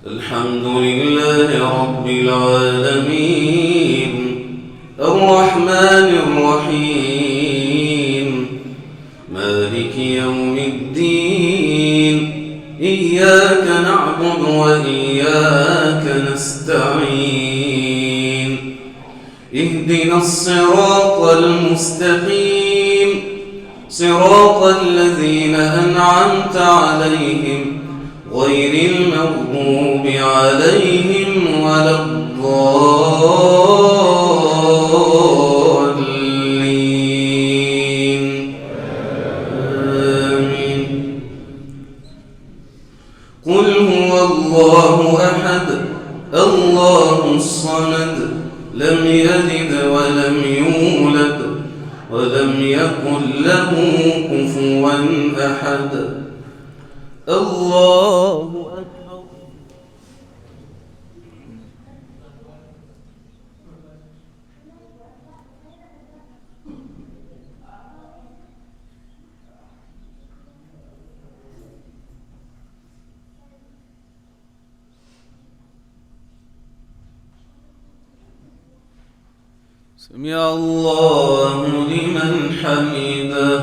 الحمد لله رب العالمين الرحمن الرحيم مالك يوم الدين إياك نعبد وإياك نستعين اهدنا الصراط المستقيم صراط الذين أنعمت عليهم غير المغضوب عليهم ولا الضالين آمين. قل هو الله أحد الله الصمد لم يلد ولم يولد ولم يكن له كفوا أحد. الله أكبر. سمع الله لمن حمده.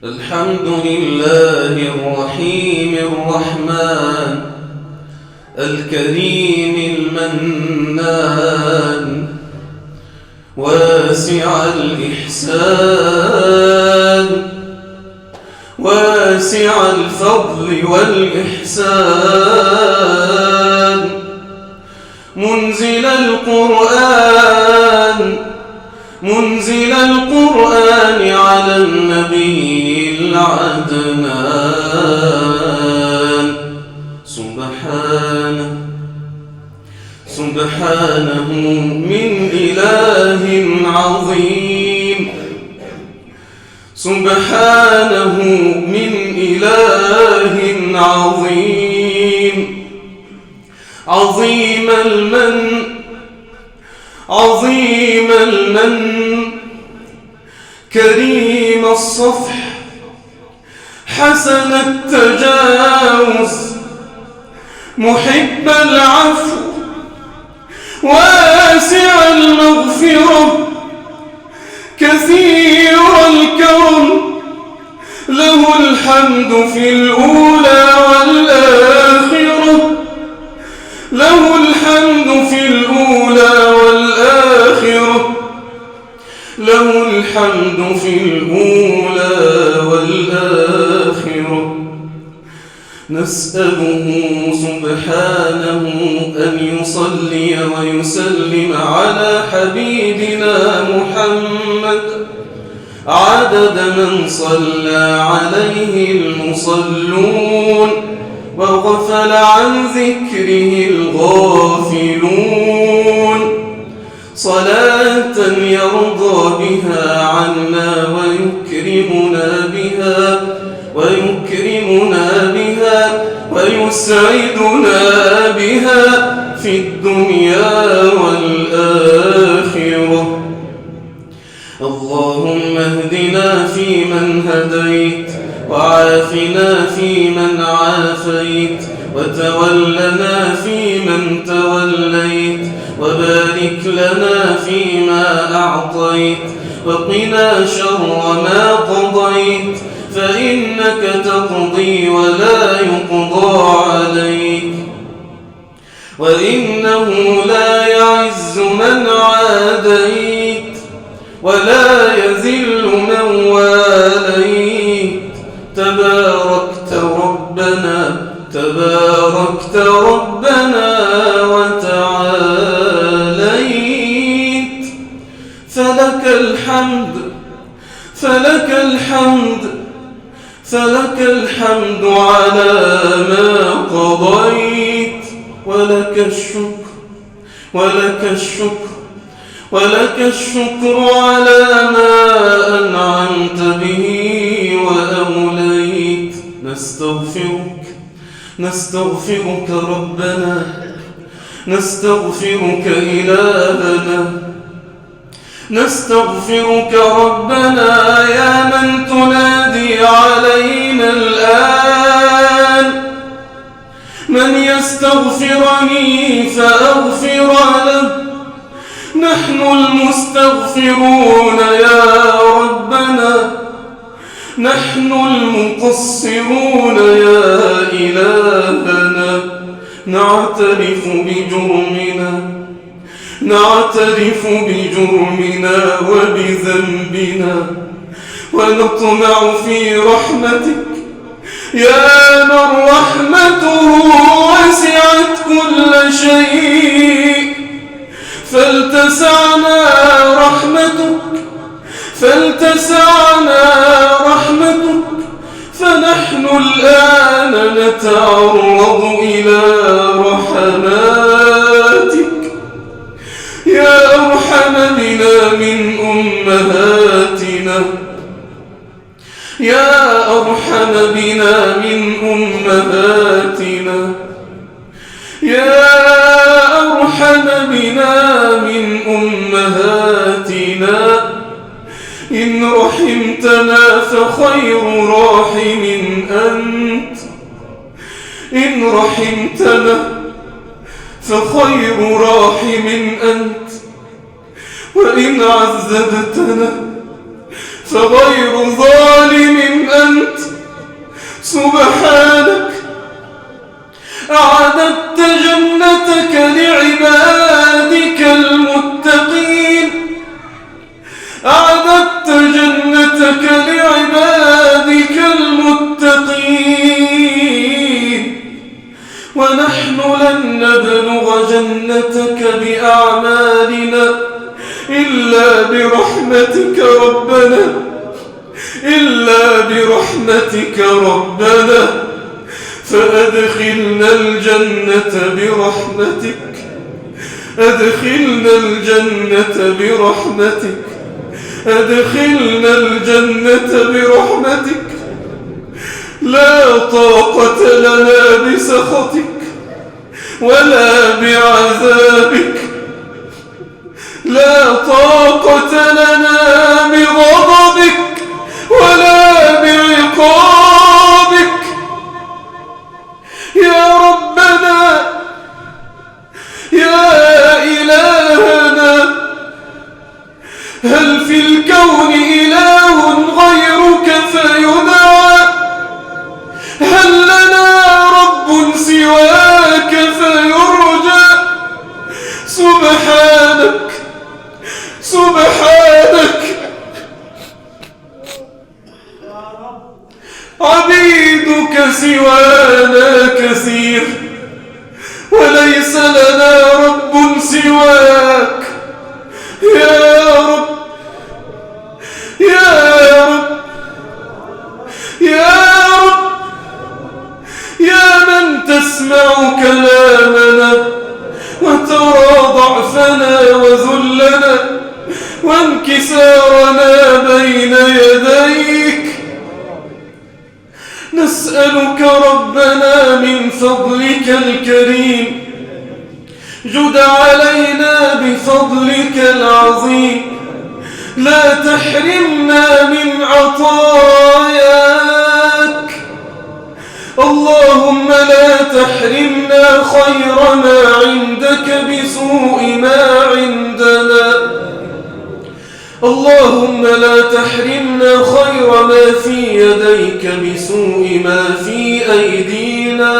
الحمد لله الرحيم الرحمن الكريم المنان واسع الإحسان واسع الفضل والإحسان منزل القرآن على النبي العدنان. سبحانه من إله عظيم سبحانه من إله عظيم عظيم المن كريم الصفح حسن التجاوز محب العفو واسع المغفرة كثير الكرم له الحمد في الأولى والآخرة له الحمد في الأولى والآخرة له الحمد في الأولى والآخرة. نسأله سبحانه أن يصلي ويسلم على حبيبنا محمد عدد من صلى عليه المصلون وغفل عن ذكره الغافلون صلاة يرضى بها عنا ويكرمنا بها ويسعدنا بها في الدنيا والآخرة. اللهم اهدنا فيمن هديت وعافنا فيمن عافيت وتولنا فيمن توليت وبارك لنا فيما أعطيت وقنا شر ما قضيت فإنك تقضي ولا يقضى عليك وإنه لا يعز من عاديت ولا يذل من واليت. تباركت ربنا وتعاليت فلك الحمد على ما قضيت ولك الشكر على ما أنعمت به وأوليت. نستغفرك ربنا نستغفرك إلهنا نستغفرك ربنا يا من تنادي علينا يستغفرني فأغفر له. نحن المستغفرون يا ربنا، نحن المقصرون يا إلهنا، نعترف بجرمنا وبذنبنا، ونطمع في رحمتك يا من رحمته وسعت كل شيء. فلتسعنا رحمتك، فنحن الآن نتعرض إلى رحماتك يا أرحم بنا من أمهاتنا، يا أرحم بنا من أمهاتنا، يا أرحم بنا من أمهاتنا. إن رحمتنا فخير راحم أنت، إن رحمتنا فخير راحم أنت، وإن عذبتنا فغير ظالم أنت. سبحانك أعددت جنتك لعبادك المتقين، أعددت جنتك لعبادك المتقين، ونحن لن نبلغ جنتك بأعمالنا إلا برحمتك ربنا، إلا برحمتك ربنا. فأدخلنا الجنة برحمتك، أدخلنا الجنة برحمتك، أدخلنا الجنة برحمتك. لا طاقة لنا بسخطك ولا بعذابك، لا طاقة لنا بغضبك ولا بعقابك يا ربنا، يا إلهنا. هل في الكون إله غيرك فيدعى؟ هل لنا رب سواك فيرجى؟ سبحانك، سبحانك. عبيدك سوانا كثير، وليس لنا رب سواك يا رب، يا رب، يا رب، يا من تسمع كلامنا وترى ضعفنا وذلنا وانكسارنا بين يديك. نسألك ربنا من فضلك الكريم، جد علينا بفضلك العظيم، لا تحرمنا من عطاياك. اللهم لا تحرمنا خير ما عندك بسوء ما عندنا. اللهم لا تحرمنا خير ما في يديك بسوء ما في أيدينا.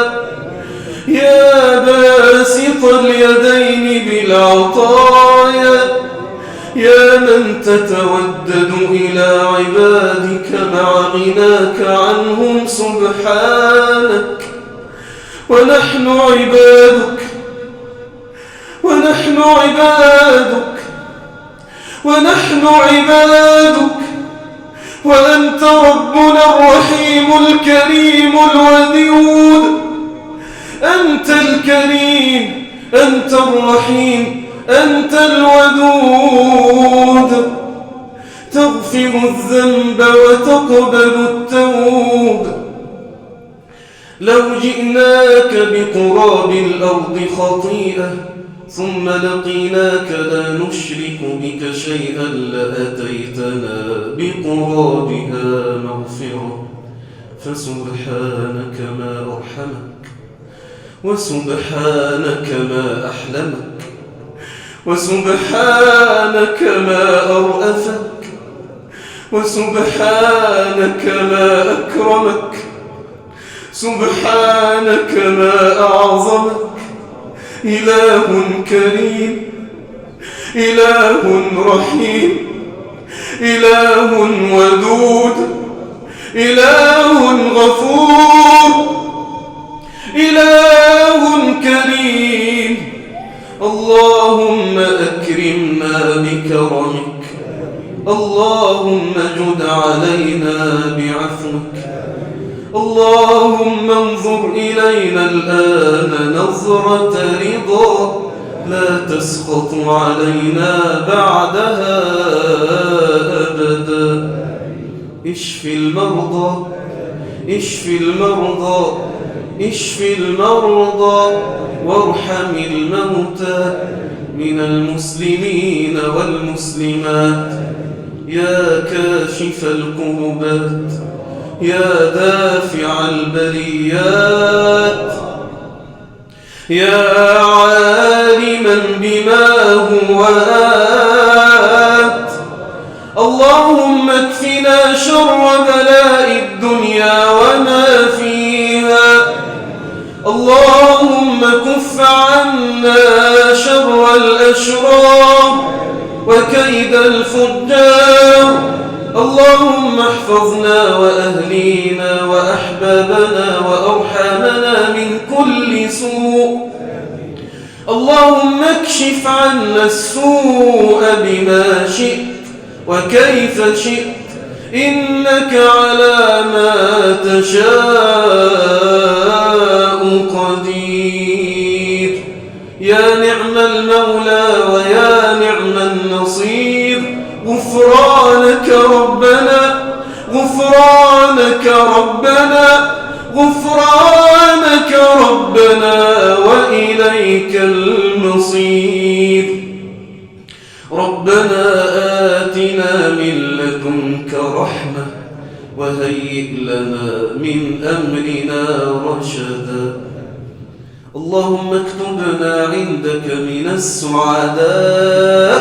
يا باسط اليدين بالعطايا، يا من تتودد إلى عبادك مع غناك عنهم سبحانك. ونحن عبادك، ونحن عبادك، ونحن عبادك، وأنت ربنا الرحيم الكريم الودود. أنت الكريم، أنت الرحيم، أنت الودود. تغفر الذنب وتقبل التوب. لو جئناك بقراب الأرض خطيئة ثم لقيناك لا نشرك بك شيئا لأتيتنا بقرابها مغفرة. فسبحانك ما أرحمك وسبحانك ما أحلمك، وسبحانك ما أرأفك، وسبحانك ما أكرمك، سبحانك ما أعظمك. إله كريم، إله رحيم، إله ودود، إله غفور، إله كريم. اللهم أكرمنا بكرمك، اللهم جد علينا بعفوك، اللهم انظر إلينا الآن نظرة رضا لا تسخط علينا بعدها أبدا. اشف المرضى، اشف المرضى، اشف المرضى، وارحم الموتى من المسلمين والمسلمات. يا كاشف الكربات، يا دافع البليات، يا عالما بما هو آت، اللهم اكفنا شر بلاء الدنيا وما فيها. اللهم كف عنا شر الأشرار وكيد الفجار. اللهم احفظنا وأهلينا وأحبابنا وأرحامنا من كل سوء. اللهم اكشف عنا السوء بما شئت وكيف شئت، إنك على ما تشاء قدير. يا نعم المولى ويا نعم النصير. غفرانك ربنا، غفرانك ربنا، غفرانك ربنا، وإليك المصير. ربنا آتنا من لدنك رحمة وهيئ لنا من أمرنا رشدا. اللهم اكتبنا عندك من السعداء،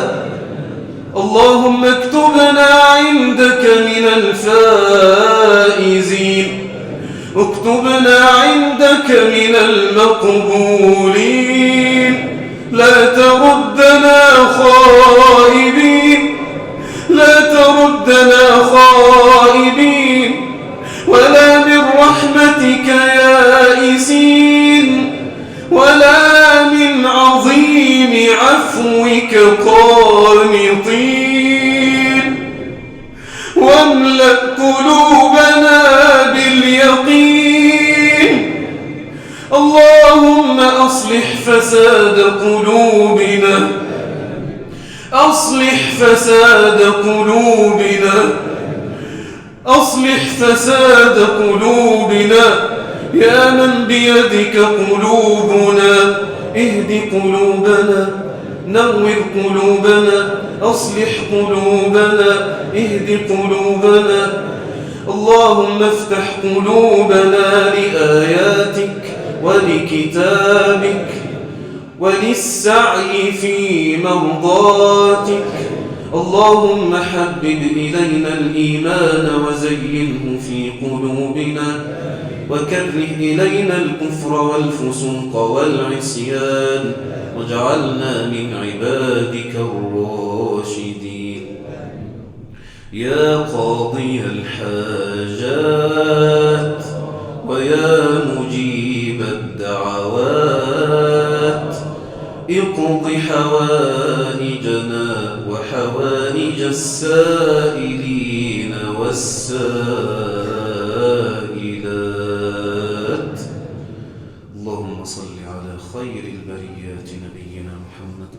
اللهم اكتبنا عندك من الفائزين، اكتبنا عندك من المقبولين. لا تردنا خائبين، لا تردنا خائبين، ولا من رحمتك يائسين، ولا من عظيم عفوك قانطين. واملأ قلوبنا باليقين. اللهم أصلح فساد قلوبنا، أصلح فساد قلوبنا، أصلح فساد قلوبنا. يا من بيدك قلوبنا، اهد قلوبنا، نور قلوبنا، أصلح قلوبنا، اهد قلوبنا. اللهم افتح قلوبنا لآياتك ولكتابك وللسعي في مرضاتك. اللهم حبب إلينا الإيمان وزينه في قلوبنا، وكره إلينا الكفر والفسوق والعصيان، واجعلنا من عبادك الراشدين. يا قاضي الحاجات ويا مجيب الدعوات، اقض حوائجنا وحوائج السائلين والسائلات. اللهم صل على خير البريات نبينا محمد